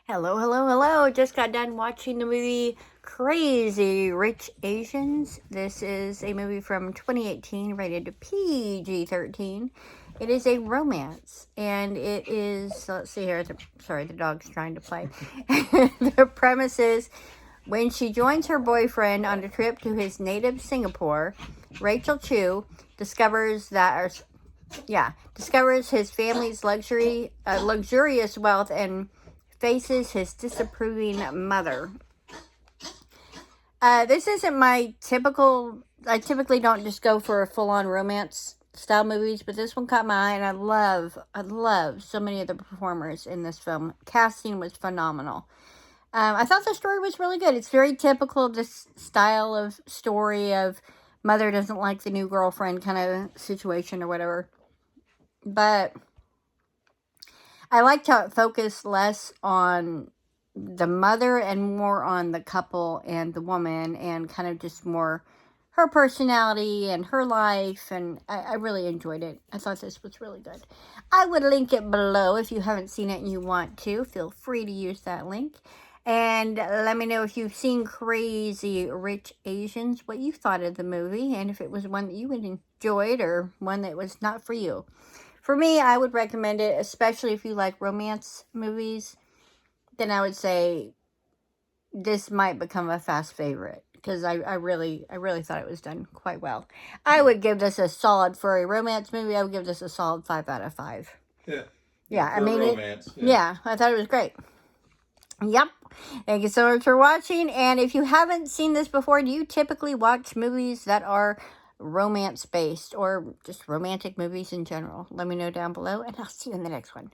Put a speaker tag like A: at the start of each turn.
A: Hello, hello, hello. Just got done watching the movie Crazy Rich Asians. This is a movie from 2018 rated PG-13. It is a romance, and it is, let's see here, sorry, the dog's trying to play. The premise is, when she joins her boyfriend on a trip to his native Singapore, Rachel Chu discovers his family's luxurious wealth and faces his disapproving mother. This isn't my typical. I typically don't just go for full-on romance style movies, but this one caught my eye, and I love so many of the performers in this film. Casting was phenomenal. I thought the story was really good. It's very typical of this style of story of mother doesn't like the new girlfriend kind of situation or whatever. But I liked how it focused less on the mother and more on the couple and the woman, and kind of just more her personality and her life, and I really enjoyed it. I thought this was really good. I would link it below if you haven't seen it and you want to. Feel free to use that link. And let me know if you've seen Crazy Rich Asians, what you thought of the movie, and if it was one that you enjoyed or one that was not for you. For me, I would recommend it, especially if you like romance movies. Then I would say this might become a fast favorite, because I really thought it was done quite well. I would give this a solid, for a romance movie, I would give this a solid 5 out of 5. Yeah, I mean, romance. Yeah, I thought it was great. Yep. Thank you so much for watching. And if you haven't seen this before, do you typically watch movies that are romance based or just romantic movies in general? Let me know down below, and I'll see you in the next one.